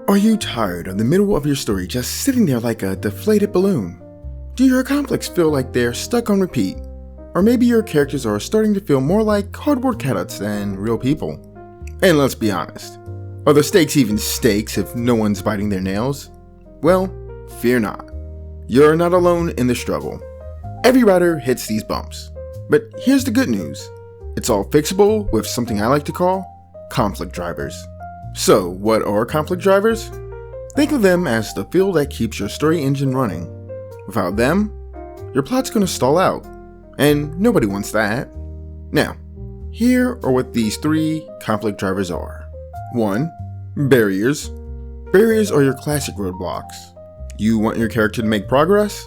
Are you tired of the middle of your story just sitting there like a deflated balloon? Do your conflicts feel like they're stuck on repeat? Or maybe your characters are starting to feel more like cardboard cutouts than real people? And let's be honest, are the stakes even stakes if no one's biting their nails? Well, fear not. You're not alone in the struggle. Every writer hits these bumps. But here's the good news. It's all fixable with something I like to call conflict drivers. So, what are conflict drivers? Think of them as the fuel that keeps your story engine running. Without them, your plot's gonna stall out, and nobody wants that. Now, here are what these 3 conflict drivers are. 1. Barriers. Barriers are your classic roadblocks. You want your character to make progress?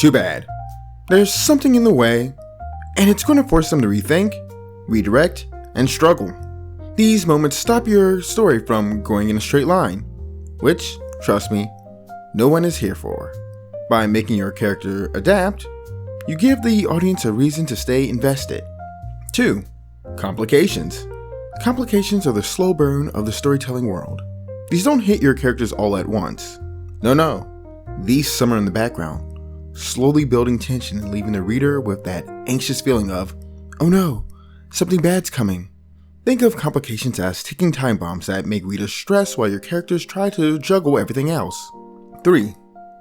Too bad. There's something in the way, and it's gonna force them to rethink, redirect, and struggle. These moments stop your story from going in a straight line, which, trust me, no one is here for. By making your character adapt, you give the audience a reason to stay invested. 2. Complications. Complications are the slow burn of the storytelling world. These don't hit your characters all at once. No. These simmer in the background, slowly building tension and leaving the reader with that anxious feeling of, oh no, something bad's coming. Think of complications as ticking time bombs that make readers stress while your characters try to juggle everything else. 3.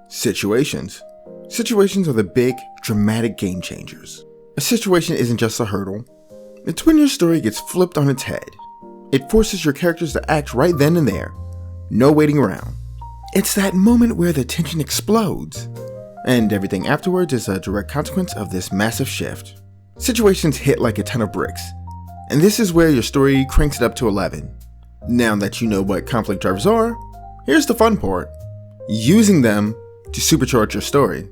Situations. Situations are the big, dramatic game changers. A situation isn't just a hurdle. It's when your story gets flipped on its head. It forces your characters to act right then and there. No waiting around. It's that moment where the tension explodes. And everything afterwards is a direct consequence of this massive shift. Situations hit like a ton of bricks. And this is where your story cranks it up to 11. Now that you know what conflict drivers are, here's the fun part. Using them to supercharge your story.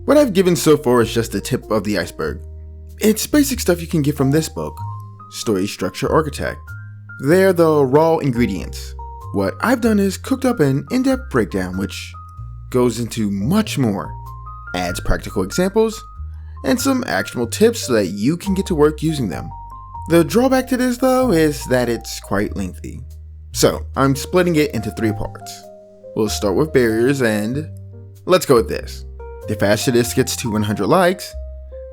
What I've given so far is just the tip of the iceberg. It's basic stuff you can get from this book, Story Structure Architect. They're the raw ingredients. What I've done is cooked up an in-depth breakdown which goes into much more, adds practical examples, and some actionable tips so that you can get to work using them. The drawback to this though is that it's quite lengthy. So I'm splitting it into 3 parts. We'll start with barriers and let's go with this. The faster this gets to 100 likes,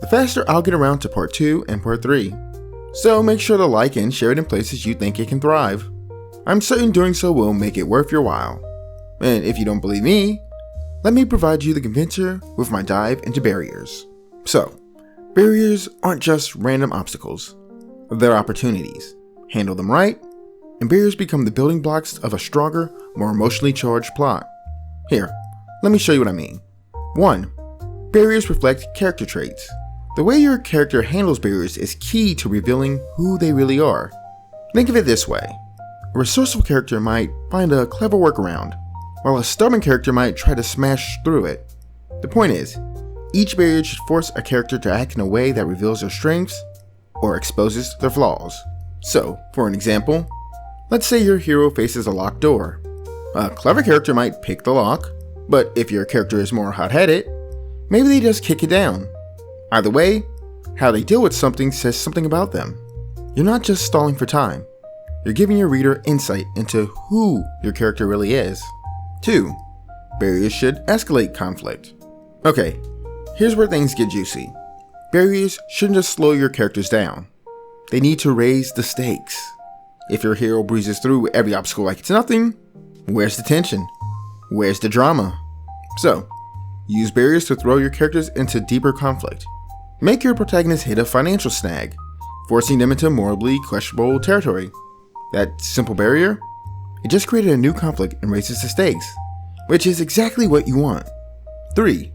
the faster I'll get around to part 2 and part 3. So make sure to like and share it in places you think it can thrive. I'm certain doing so will make it worth your while. And if you don't believe me, let me provide you the convincer with my dive into barriers. So, barriers aren't just random obstacles. They're opportunities. Handle them right, and barriers become the building blocks of a stronger, more emotionally charged plot. Here, let me show you what I mean. 1. Barriers reflect character traits. The way your character handles barriers is key to revealing who they really are. Think of it this way. A resourceful character might find a clever workaround, while a stubborn character might try to smash through it. The point is, each barrier should force a character to act in a way that reveals their strengths or exposes their flaws. So, for an example, let's say your hero faces a locked door. A clever character might pick the lock, but if your character is more hot-headed, maybe they just kick it down. Either way, how they deal with something says something about them. You're not just stalling for time, you're giving your reader insight into who your character really is. 2. Barriers should escalate conflict. Okay, here's where things get juicy. Barriers shouldn't just slow your characters down. They need to raise the stakes. If your hero breezes through every obstacle like it's nothing, where's the tension? Where's the drama? So, use barriers to throw your characters into deeper conflict. Make your protagonist hit a financial snag, forcing them into morally questionable territory. That simple barrier? It just created a new conflict and raises the stakes, which is exactly what you want. 3.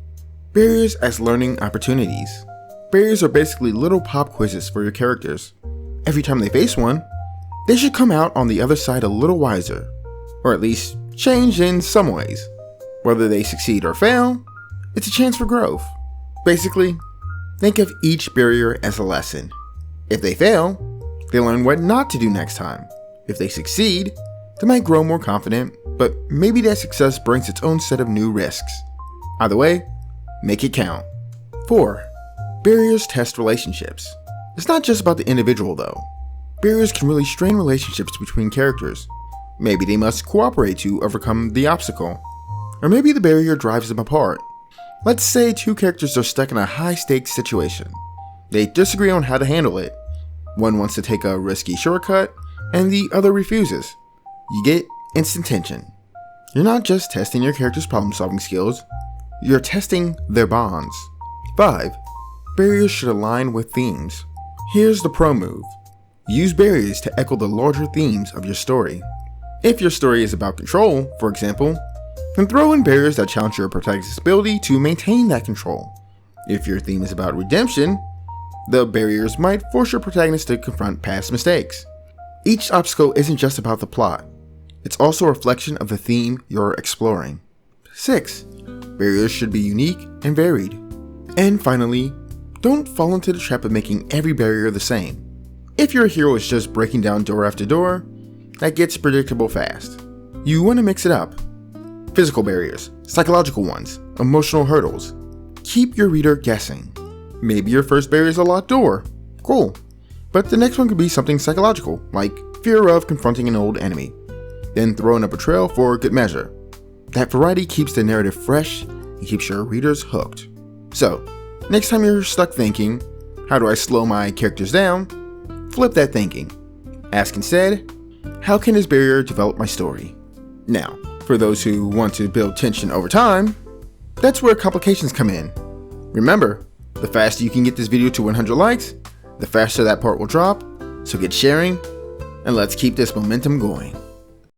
Barriers as learning opportunities. Barriers are basically little pop quizzes for your characters. Every time they face one, they should come out on the other side a little wiser, or at least changed in some ways. Whether they succeed or fail, it's a chance for growth. Basically, think of each barrier as a lesson. If they fail, they learn what not to do next time. If they succeed, they might grow more confident, but maybe that success brings its own set of new risks. Either way, make it count. 4. Barriers test relationships. It's not just about the individual though. Barriers can really strain relationships between characters. Maybe they must cooperate to overcome the obstacle. Or maybe the barrier drives them apart. Let's say two characters are stuck in a high-stakes situation. They disagree on how to handle it. One wants to take a risky shortcut, and the other refuses. You get instant tension. You're not just testing your character's problem-solving skills, you're testing their bonds. 5. Barriers should align with themes. Here's the pro move. Use barriers to echo the larger themes of your story. If your story is about control, for example, then throw in barriers that challenge your protagonist's ability to maintain that control. If your theme is about redemption, the barriers might force your protagonist to confront past mistakes. Each obstacle isn't just about the plot, it's also a reflection of the theme you're exploring. 6. Barriers should be unique and varied. And finally, don't fall into the trap of making every barrier the same. If your hero is just breaking down door after door, that gets predictable fast. You want to mix it up. Physical barriers, psychological ones, emotional hurdles. Keep your reader guessing. Maybe your first barrier is a locked door. Cool. But the next one could be something psychological, like fear of confronting an old enemy. Then throw in a betrayal for good measure. That variety keeps the narrative fresh and keeps your readers hooked. So, next time you're stuck thinking, how do I slow my characters down? Flip that thinking. Ask instead, how can this barrier develop my story? Now, for those who want to build tension over time, that's where complications come in. Remember, the faster you can get this video to 100 likes, the faster that part will drop, so get sharing, and let's keep this momentum going.